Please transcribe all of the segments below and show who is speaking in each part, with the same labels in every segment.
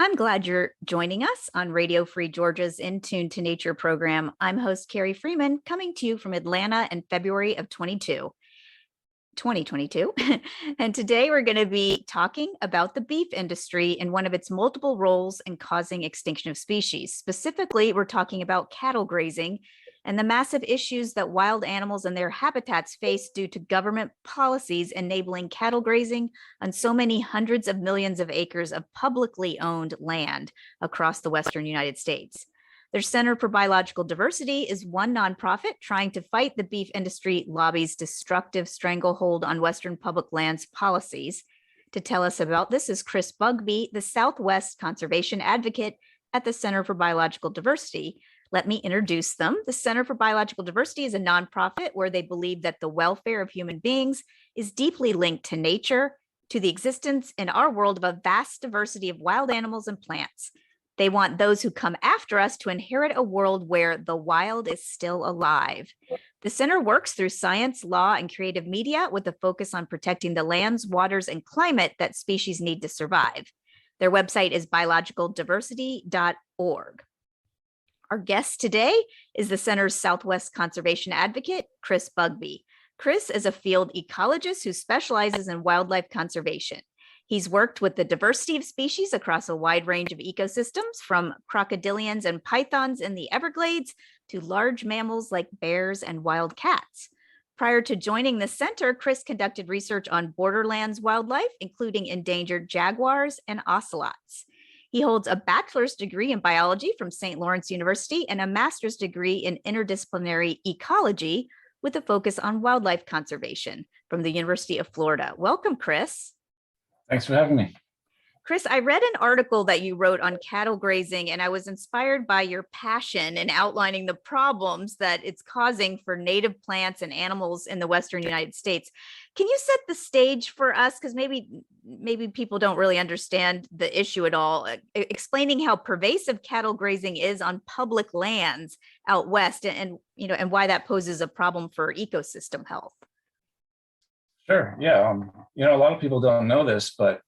Speaker 1: I'm glad you're joining us on Radio Free Georgia's In Tune to Nature program. I'm host Carrie Freeman, coming to you from Atlanta in February of 2022. And today we're going to be talking about the beef industry and one of its multiple roles in causing extinction of species. Specifically, we're talking about cattle grazing and the massive issues that wild animals and their habitats face due to government policies enabling cattle grazing on so many hundreds of millions of acres of publicly owned land across the Western United States. Their Center for Biological Diversity is one nonprofit trying to fight the beef industry lobby's destructive stranglehold on Western public lands policies. To tell us about this is Chris Bugby, the Southwest Conservation Advocate at the Center for Biological Diversity. Let me introduce them. The Center for Biological Diversity is a nonprofit where they believe that the welfare of human beings is deeply linked to nature, to the existence in our world of a vast diversity of wild animals and plants. They want those who come after us to inherit a world where the wild is still alive. The center works through science, law, and creative media with a focus on protecting the lands, waters, and climate that species need to survive. Their website is biologicaldiversity.org. Our guest today is the center's Southwest Conservation Advocate, Chris Bugby. Chris is a field ecologist who specializes in wildlife conservation. He's worked with the diversity of species across a wide range of ecosystems, from crocodilians and pythons in the Everglades to large mammals like bears and wild cats. Prior to joining the center, Chris conducted research on borderlands wildlife, including endangered jaguars and ocelots. He holds a bachelor's degree in biology from St. Lawrence University and a master's degree in interdisciplinary ecology with a focus on wildlife conservation from the University of Florida. Welcome, Chris.
Speaker 2: Thanks for having me.
Speaker 1: Chris, I read an article that you wrote on cattle grazing, and I was inspired by your passion in outlining the problems that it's causing for native plants and animals in the Western United States. Can you set the stage for us? Because maybe people don't really understand the issue at all, explaining how pervasive cattle grazing is on public lands out west and why that poses a problem for ecosystem health.
Speaker 2: Sure. Yeah. A lot of people don't know this, but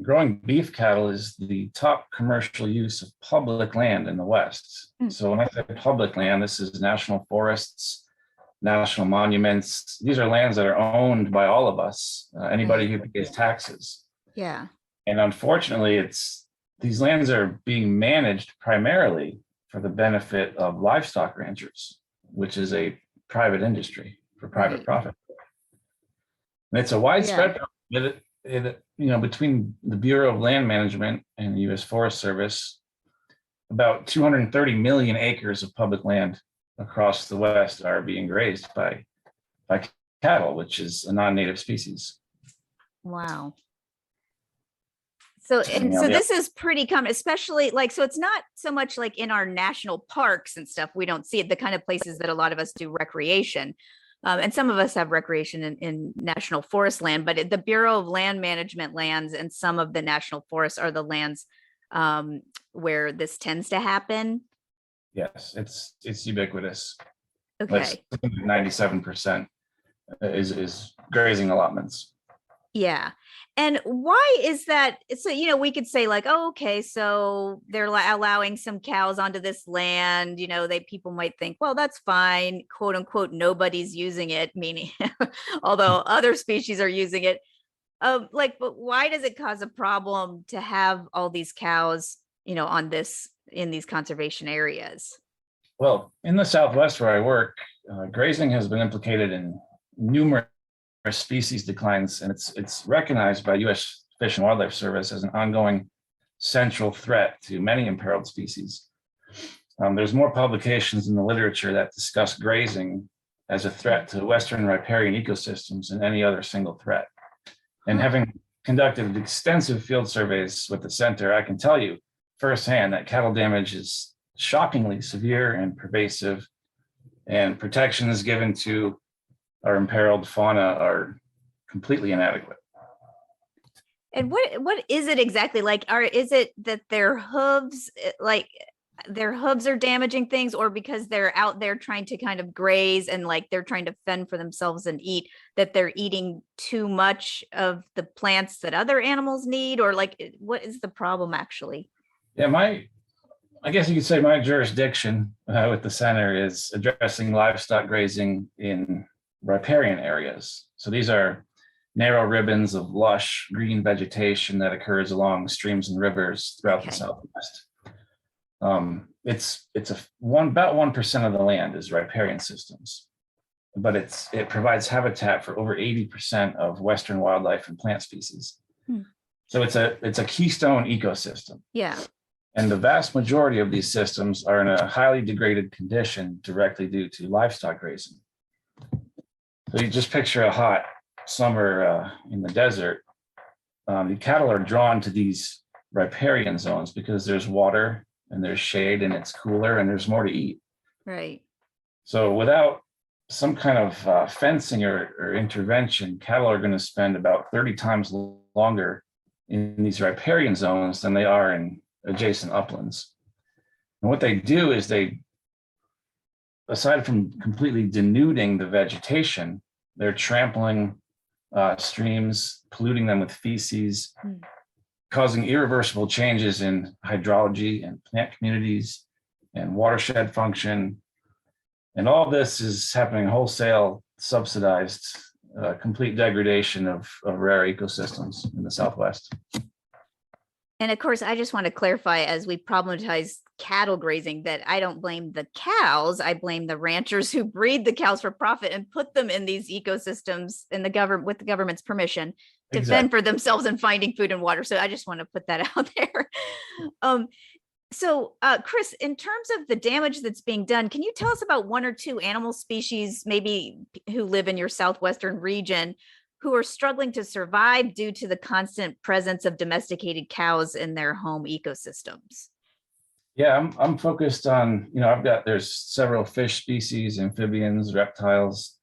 Speaker 2: growing beef cattle is the top commercial use of public land in the West. So when I say public land, this is national forests, national monuments. These are lands that are owned by all of us, anybody who pays taxes.
Speaker 1: Yeah.
Speaker 2: And unfortunately, these lands are being managed primarily for the benefit of livestock ranchers, which is a private industry for private profit. And it's a widespread problem. Between the Bureau of Land Management and the U.S. Forest Service, about 230 million acres of public land across the West are being grazed by cattle, which is a non-native species.
Speaker 1: Wow. So this is pretty common, especially so it's not so much like in our national parks and stuff. We don't see it, the kind of places that a lot of us do recreation. And some of us have recreation in national forest land, but the Bureau of Land Management lands and some of the national forests are the lands where this tends to happen.
Speaker 2: Yes, it's ubiquitous.
Speaker 1: Okay.
Speaker 2: 97% is grazing allotments.
Speaker 1: Yeah. And why is that? So, we could say okay, so they're allowing some cows onto this land, people might think, well, that's fine, quote unquote, nobody's using it, meaning, although other species are using it. But why does it cause a problem to have all these cows, in these conservation areas?
Speaker 2: Well, in the Southwest where I work, grazing has been implicated in numerous species declines, and it's recognized by U.S. Fish and Wildlife Service as an ongoing central threat to many imperiled species. There's more publications in the literature that discuss grazing as a threat to Western riparian ecosystems than any other single threat. And having conducted extensive field surveys with the center, I can tell you firsthand that cattle damage is shockingly severe and pervasive, and protections given to our imperiled fauna are completely inadequate.
Speaker 1: And what is it exactly? Is it that their hooves, their hooves are damaging things, or because they're out there trying to kind of graze and like they're trying to fend for themselves and eat, that they're eating too much of the plants that other animals need, or like what is the problem actually?
Speaker 2: Yeah, I guess you could say my jurisdiction with the center is addressing livestock grazing in riparian areas. So these are narrow ribbons of lush green vegetation that occurs along streams and rivers throughout the
Speaker 1: Okay.
Speaker 2: Southwest. It's about 1% of the land is riparian systems, but it provides habitat for over 80% of Western wildlife and plant species.
Speaker 1: Hmm.
Speaker 2: So it's a keystone ecosystem.
Speaker 1: Yeah.
Speaker 2: And the vast majority of these systems are in a highly degraded condition directly due to livestock grazing. So you just picture a hot summer in the desert. The cattle are drawn to these riparian zones because there's water and there's shade and it's cooler and there's more to eat.
Speaker 1: Right.
Speaker 2: So without some kind of fencing or intervention, cattle are going to spend about 30 times longer in these riparian zones than they are in adjacent uplands. And what they do is aside from completely denuding the vegetation, they're trampling streams, polluting them with feces, causing irreversible changes in hydrology and plant communities and watershed function. And all this is happening wholesale, subsidized, complete degradation of rare ecosystems in the Southwest.
Speaker 1: And of course, I just want to clarify, as we problematize cattle grazing, that I don't blame the cows. I blame the ranchers who breed the cows for profit and put them in these ecosystems in the government with the government's permission to fend for themselves and finding food and water. So I just want to put that out there. So Chris, in terms of the damage that's being done, can you tell us about one or two animal species, maybe who live in your southwestern region, who are struggling to survive due to the constant presence of domesticated cows in their home ecosystems?
Speaker 2: Yeah, I'm focused on, there's several fish species, amphibians, reptiles.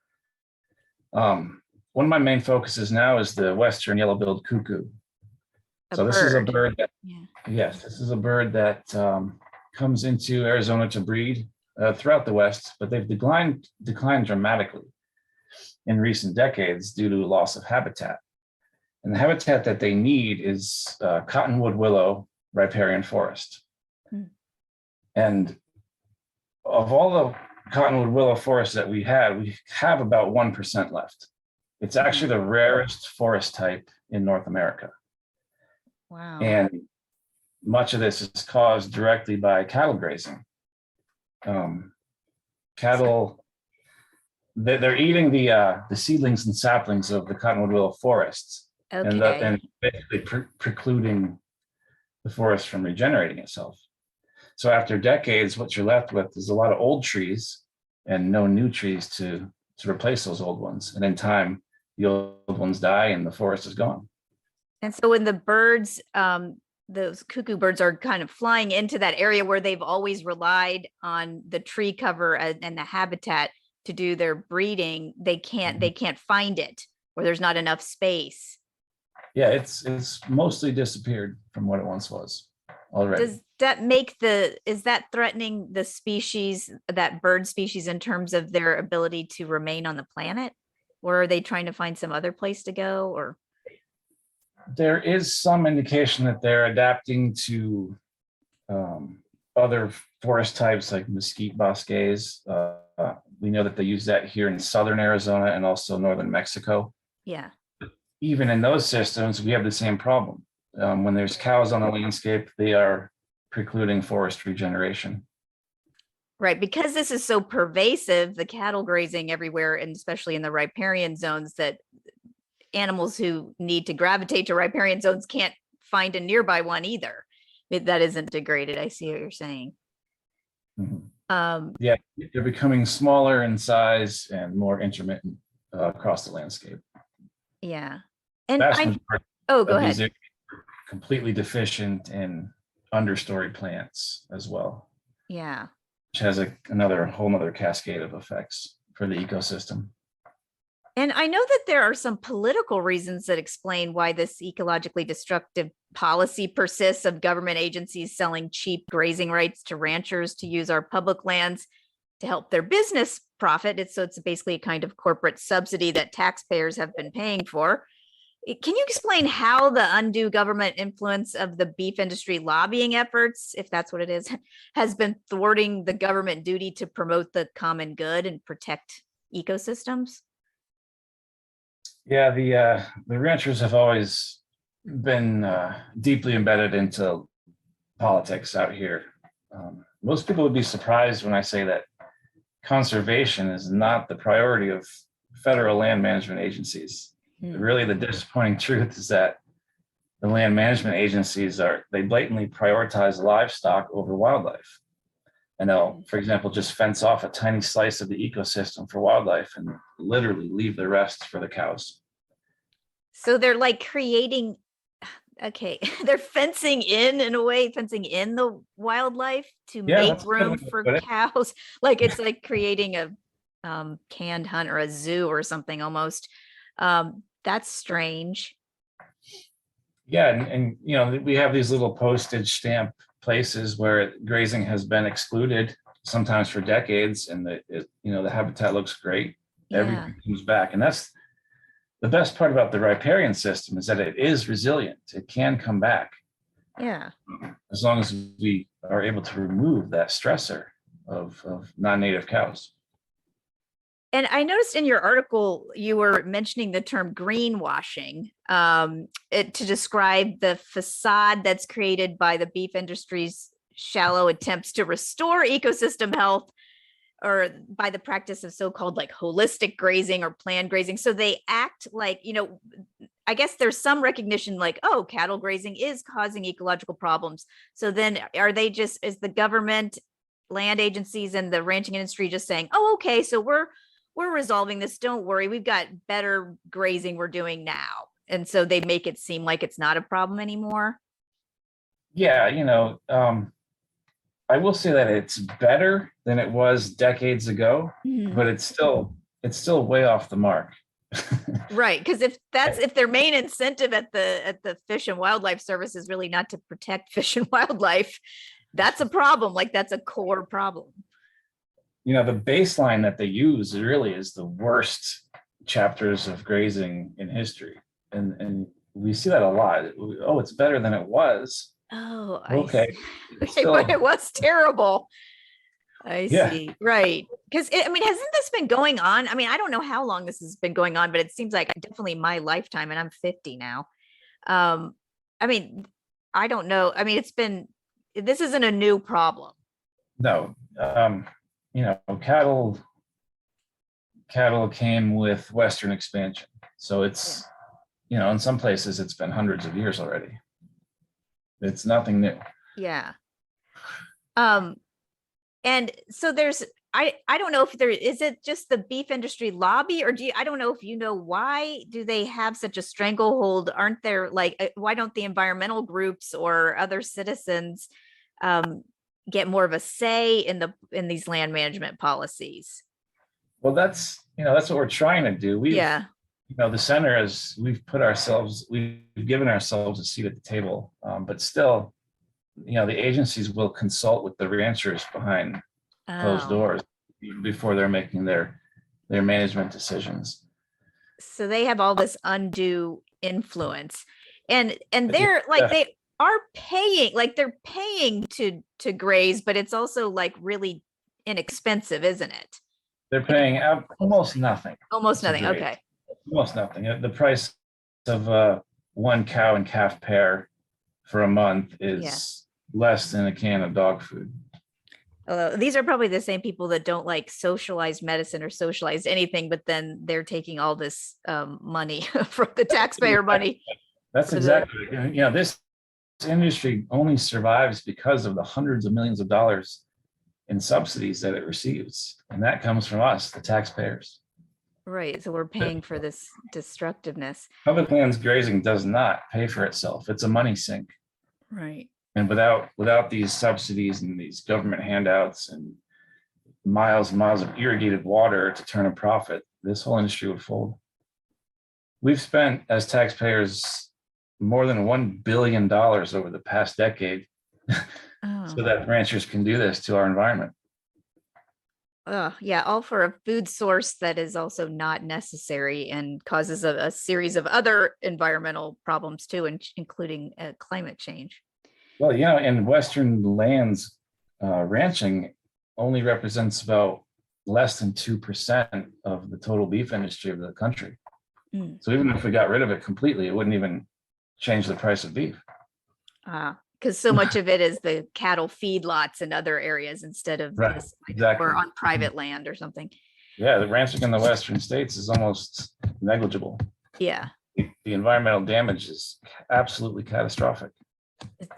Speaker 2: One of my main focuses now is the western yellow-billed cuckoo. This is a bird that, yes, this is a bird that comes into Arizona to breed throughout the West, but they've declined dramatically in recent decades due to loss of habitat. And the habitat that they need is cottonwood willow riparian forest. And of all the cottonwood willow forests that we have about 1% left. It's actually the rarest forest type in North America.
Speaker 1: Wow.
Speaker 2: And much of this is caused directly by cattle grazing. Cattle, they're eating the seedlings and saplings of the cottonwood willow forests, and basically precluding the forest from regenerating itself. So after decades, what you're left with is a lot of old trees and no new trees to replace those old ones. And in time, the old ones die and the forest is gone.
Speaker 1: And so when the birds, those cuckoo birds are kind of flying into that area where they've always relied on the tree cover and the habitat to do their breeding, they can't find it, or there's not enough space.
Speaker 2: Yeah, it's mostly disappeared from what it once was already.
Speaker 1: Does that is that threatening the species, that bird species, in terms of their ability to remain on the planet? Or are they trying to find some other place to go? Or
Speaker 2: there is some indication that they're adapting to other forest types like mesquite bosques. We know that they use that here in southern Arizona and also northern Mexico.
Speaker 1: Yeah.
Speaker 2: Even in those systems, we have the same problem. When there's cows on the landscape, they are precluding forest regeneration.
Speaker 1: Right, because this is so pervasive, the cattle grazing everywhere, and especially in the riparian zones, that animals who need to gravitate to riparian zones can't find a nearby one either. That isn't degraded. I see what you're saying.
Speaker 2: Yeah, they're becoming smaller in size and more intermittent across the landscape.
Speaker 1: Yeah, and
Speaker 2: go
Speaker 1: ahead.
Speaker 2: Completely deficient in understory plants as well.
Speaker 1: Yeah,
Speaker 2: which has a whole nother cascade of effects for the ecosystem.
Speaker 1: And I know that there are some political reasons that explain why this ecologically destructive policy persists of government agencies selling cheap grazing rights to ranchers to use our public lands to help their business profit. It's basically a kind of corporate subsidy that taxpayers have been paying for. Can you explain how the undue government influence of the beef industry lobbying efforts, if that's what it is, has been thwarting the government duty to promote the common good and protect ecosystems?
Speaker 2: Yeah, the ranchers have always been deeply embedded into politics out here. Most people would be surprised when I say that conservation is not the priority of federal land management agencies. Really, the disappointing truth is that the land management agencies they blatantly prioritize livestock over wildlife. And they'll, for example, just fence off a tiny slice of the ecosystem for wildlife and literally leave the rest for the cows.
Speaker 1: So they're like creating, okay, they're fencing in a way, fencing in the wildlife to
Speaker 2: Yeah,
Speaker 1: make
Speaker 2: that's a good way
Speaker 1: room
Speaker 2: to
Speaker 1: for
Speaker 2: put it.
Speaker 1: cows. Like it's like creating a canned hunt or a zoo or something almost. That's strange.
Speaker 2: Yeah, and you know, we have these little postage stamp places where grazing has been excluded, sometimes for decades, and the habitat looks great.
Speaker 1: Yeah,
Speaker 2: Everything comes back, and that's the best part about the riparian system, is that it is resilient. It can come back
Speaker 1: yeah.
Speaker 2: as long as we are able to remove that stressor of non-native cows.
Speaker 1: And I noticed in your article, you were mentioning the term greenwashing to describe the facade that's created by the beef industry's shallow attempts to restore ecosystem health, or by the practice of so-called like holistic grazing or planned grazing. So they act like, I guess there's some recognition like, oh, cattle grazing is causing ecological problems. So then is the government, land agencies, and the ranching industry just saying, oh, okay, so we're resolving this. Don't worry. We've got better grazing we're doing now. And so they make it seem like it's not a problem anymore.
Speaker 2: Yeah, I will say that it's better than it was decades ago, but it's still way off the mark.
Speaker 1: Right. Because if their main incentive at the Fish and Wildlife Service is really not to protect fish and wildlife, that's a problem. Like that's a core problem.
Speaker 2: The baseline that they use really is the worst chapters of grazing in history. And we see that a lot. Oh, it's better than it was.
Speaker 1: Oh,
Speaker 2: Okay.
Speaker 1: But it was terrible. I
Speaker 2: Yeah.
Speaker 1: see. Right. Because hasn't this been going on? I mean, I don't know how long this has been going on, but it seems like definitely my lifetime, and I'm 50 now. I mean, I don't know. I mean, this isn't a new problem.
Speaker 2: No. Cattle came with Western expansion. So it's, in some places it's been hundreds of years already. It's nothing new.
Speaker 1: Yeah. And so I don't know if is it just the beef industry lobby, or I don't know if why do they have such a stranglehold? Aren't there why don't the environmental groups or other citizens get more of a say in these land management policies?
Speaker 2: Well, that's what we're trying to do. The center we've given ourselves a seat at the table, but still, the agencies will consult with the ranchers behind closed doors before they're making their management decisions.
Speaker 1: So they have all this undue influence, and they're like, they are paying, like they're paying to graze, but it's also like really inexpensive, isn't it?
Speaker 2: They're paying almost nothing.
Speaker 1: Almost nothing. Okay.
Speaker 2: Almost nothing. The price of one cow and calf pair for a month is less than a can of dog food.
Speaker 1: Although these are probably the same people that don't like socialized medicine or socialized anything, but then they're taking all this money from the taxpayer money.
Speaker 2: That's exactly. This industry only survives because of the hundreds of millions of dollars in subsidies that it receives, and that comes from us, the taxpayers.
Speaker 1: Right. So we're paying for this destructiveness.
Speaker 2: Public lands grazing does not pay for itself. It's a money sink.
Speaker 1: Right.
Speaker 2: And without these subsidies and these government handouts and miles and miles of irrigated water to turn a profit, this whole industry would fold. we've spent as taxpayers more than $1 billion over the past decade
Speaker 1: Oh,
Speaker 2: so that ranchers can do this to our environment.
Speaker 1: yeah, all for a food source that is also not necessary and causes a series of other environmental problems too, including climate change.
Speaker 2: Well, in Western lands, ranching only represents about less than 2% of the total beef industry of the country.
Speaker 1: Mm.
Speaker 2: So even if we got rid of it completely, it wouldn't even change the price of beef.
Speaker 1: Because so much of it is the cattle feedlots in other areas instead of
Speaker 2: Right,
Speaker 1: this,
Speaker 2: exactly.
Speaker 1: or on private land or something.
Speaker 2: Yeah, the ranching in the Western states is almost negligible.
Speaker 1: Yeah.
Speaker 2: The environmental damage is absolutely catastrophic.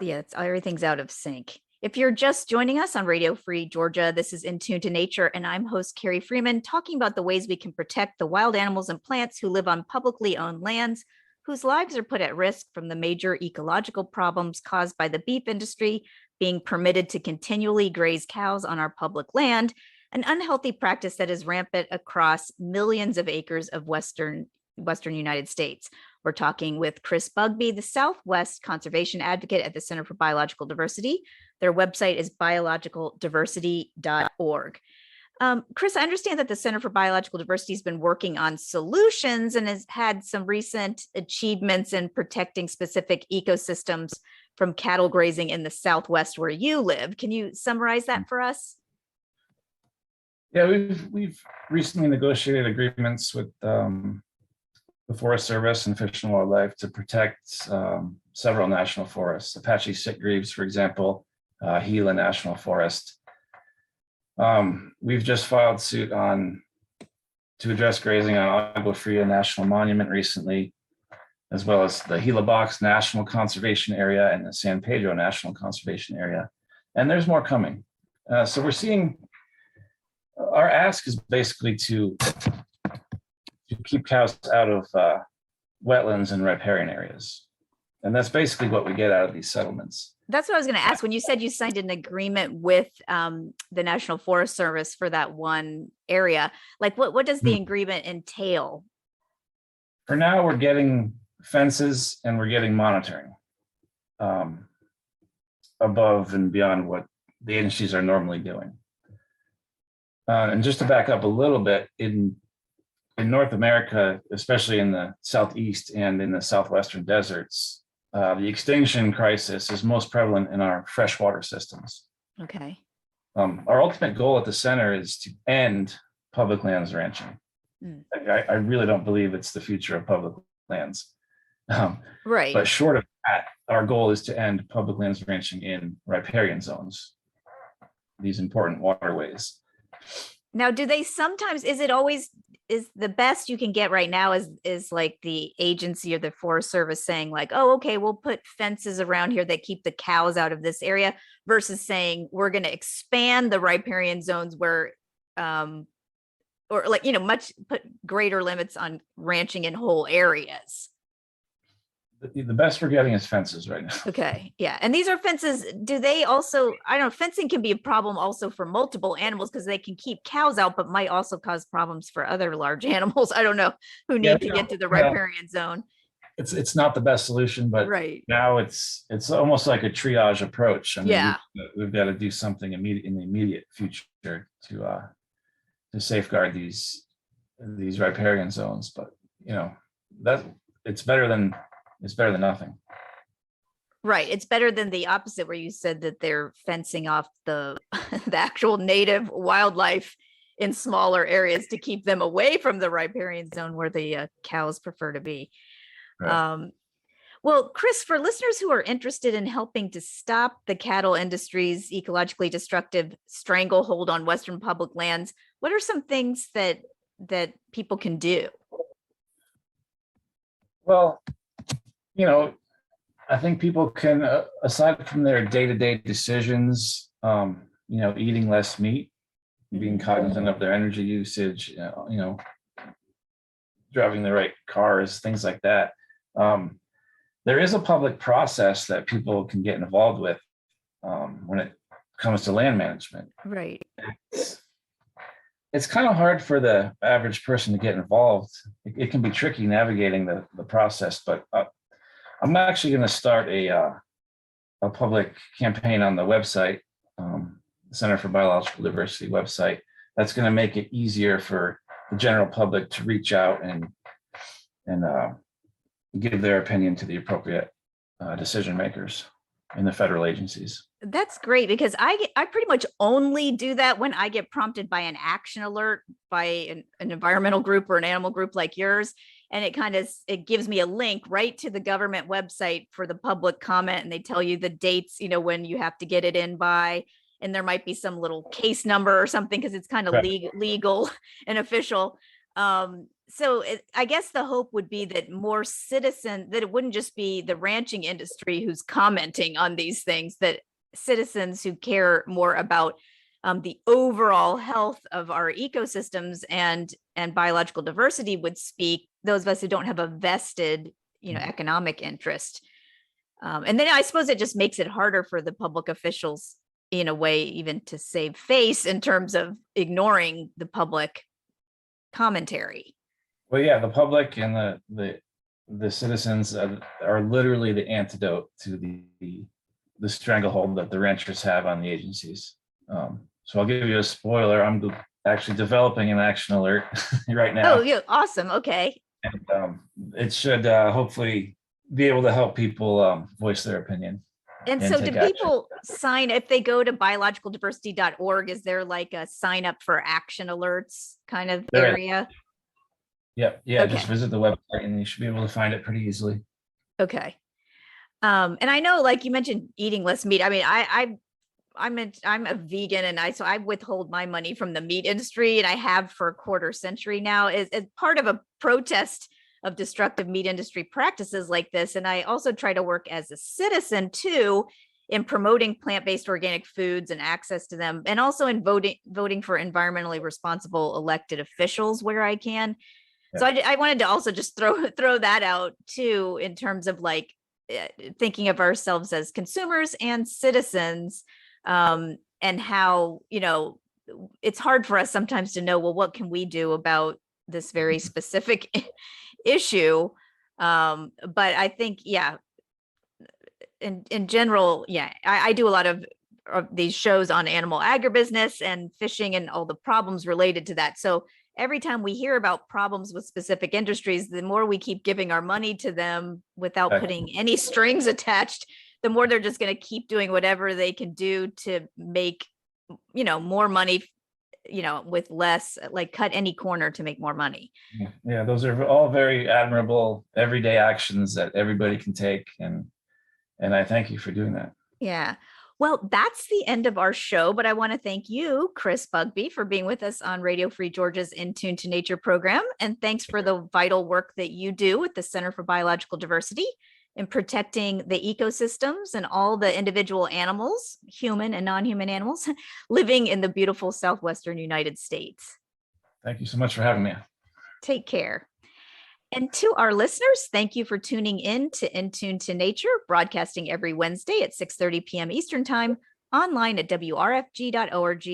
Speaker 1: Yeah, everything's out of sync. If you're just joining us on Radio Free Georgia, this is In Tune to Nature, and I'm host Carrie Freeman, talking about the ways we can protect the wild animals and plants who live on publicly owned lands, whose lives are put at risk from the major ecological problems caused by the beef industry being permitted to continually graze cows on our public land, an unhealthy practice that is rampant across millions of acres of Western United States. We're talking with Chris Bugbee, the Southwest Conservation Advocate at the Center for Biological Diversity. Their website is biologicaldiversity.org. Chris, I understand that the Center for Biological Diversity has been working on solutions and has had some recent achievements in protecting specific ecosystems from cattle grazing in the Southwest where you live. Can you summarize that for us?
Speaker 2: Yeah, we've recently negotiated agreements with the Forest Service and Fish and Wildlife to protect several national forests. Apache Sitgreaves, for example, Gila National Forest. We've just filed suit to address grazing on Agua Fria National Monument recently, as well as the Gila Box National Conservation Area and the San Pedro National Conservation Area. And there's more coming. So we're seeing, our ask is basically to keep cows out of wetlands and riparian areas. And that's basically what we get out of these settlements.
Speaker 1: That's what I was going to ask. When you said you signed an agreement with the National Forest Service for that one area, like what does the agreement entail?
Speaker 2: For now, we're getting fences and we're getting monitoring above and beyond what the agencies are normally doing. And just to back up a little bit, in North America, especially in the Southeast and in the Southwestern deserts, the extinction crisis is most prevalent in our freshwater systems.
Speaker 1: Okay.
Speaker 2: Our ultimate goal at the center is to end public lands ranching. I really don't believe it's the future of public lands.
Speaker 1: Right.
Speaker 2: But short of that, our goal is to end public lands ranching in riparian zones, these important waterways.
Speaker 1: Now, do they sometimes, is the best you can get right now is like the agency or the Forest Service saying like, oh, okay, we'll put fences around here that keep the cows out of this area, versus saying we're going to expand the riparian zones where, or like, much put greater limits on ranching in whole areas.
Speaker 2: The best we're getting is fences right now.
Speaker 1: Okay. Yeah. And these are fences. Do they also, I don't know, fencing can be a problem also for multiple animals because they can keep cows out, but might also cause problems for other large animals. I don't know who need to get to the riparian zone.
Speaker 2: It's not the best solution, but
Speaker 1: right
Speaker 2: now it's almost like a triage approach. I mean,
Speaker 1: yeah.
Speaker 2: we've got to do something in the immediate future to safeguard these riparian zones. But that it's better than nothing.
Speaker 1: Right. It's better than the opposite, where you said that they're fencing off the the actual native wildlife in smaller areas to keep them away from the riparian zone where the cows prefer to be. Right. Well, Chris, for listeners who are interested in helping to stop the cattle industry's ecologically destructive stranglehold on Western public lands, what are some things that people can do?
Speaker 2: Well, I think people can, aside from their day-to-day decisions, eating less meat, being cognizant of their energy usage, driving the right cars, things like that. There is a public process that people can get involved with when it comes to land management.
Speaker 1: Right.
Speaker 2: it's kind of hard for the average person to get involved. It can be tricky navigating the process, but I'm actually going to start a public campaign on the website, Center for Biological Diversity website. That's going to make it easier for the general public to reach out and give their opinion to the appropriate decision makers in the federal agencies.
Speaker 1: That's great, because I pretty much only do that when I get prompted by an action alert by an environmental group or an animal group like yours. And it gives me a link right to the government website for the public comment. And they tell you the dates, when you have to get it in by, and there might be some little case number or something, because it's kind of legal and official. I guess the hope would be that that it wouldn't just be the ranching industry who's commenting on these things, that citizens who care more about the overall health of our ecosystems and biological diversity would speak, those of us who don't have a vested, economic interest. And then I suppose it just makes it harder for the public officials in a way, even to save face in terms of ignoring the public commentary.
Speaker 2: Well, yeah, the public and the citizens are literally the antidote to the stranglehold that the ranchers have on the agencies. So I'll give you a spoiler. I'm actually developing an action alert right now.
Speaker 1: Oh, yeah, awesome. Okay.
Speaker 2: And it should hopefully be able to help people voice their opinion.
Speaker 1: And so do people sign, if they go to biologicaldiversity.org, is there like a sign up for action alerts kind of area?
Speaker 2: Yeah.
Speaker 1: Okay.
Speaker 2: Just visit the website and you should be able to find it pretty easily.
Speaker 1: Okay. And I know, like you mentioned, eating less meat. I mean, I'm a vegan, and I withhold my money from the meat industry, and I have for a quarter century now, as part of a protest of destructive meat industry practices like this. And I also try to work as a citizen too, in promoting plant-based organic foods and access to them, and also in voting for environmentally responsible elected officials where I can. Yeah. So I wanted to also just throw that out too, in terms of like thinking of ourselves as consumers and citizens, and how, it's hard for us sometimes to know, well, what can we do about this very specific issue? But I think, yeah, in general, yeah, I do a lot of these shows on animal agribusiness and fishing and all the problems related to that. So every time we hear about problems with specific industries, the more we keep giving our money to them without putting any strings attached, the more they're just going to keep doing whatever they can do to make, more money, with less, like cut any corner to make more money.
Speaker 2: Yeah, those are all very admirable everyday actions that everybody can take. And I thank you for doing that.
Speaker 1: Yeah. Well, that's the end of our show, but I want to thank you, Chris Bugby, for being with us on Radio Free Georgia's In Tune to Nature program. And thanks for the vital work that you do with the Center for Biological Diversity in protecting the ecosystems and all the individual animals, human and non-human animals, living in the beautiful Southwestern United States.
Speaker 2: Thank you so much for having me.
Speaker 1: Take care. And to our listeners, thank you for tuning in to Tune to Nature, broadcasting every Wednesday at 6:30 p.m. Eastern Time, online at wrfg.org,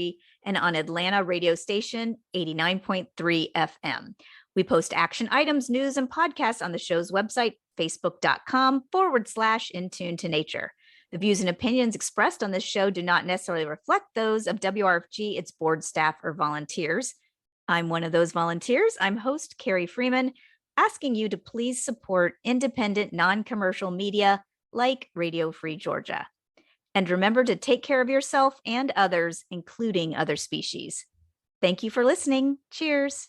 Speaker 1: and on Atlanta radio station 89.3 FM. We post action items, news, and podcasts on the show's website, facebook.com/In Tune to Nature. The views and opinions expressed on this show do not necessarily reflect those of WRFG, its board, staff, or volunteers. I'm one of those volunteers. I'm host Carrie Freeman, asking you to please support independent, non-commercial media like Radio Free Georgia. And remember to take care of yourself and others, including other species. Thank you for listening. Cheers.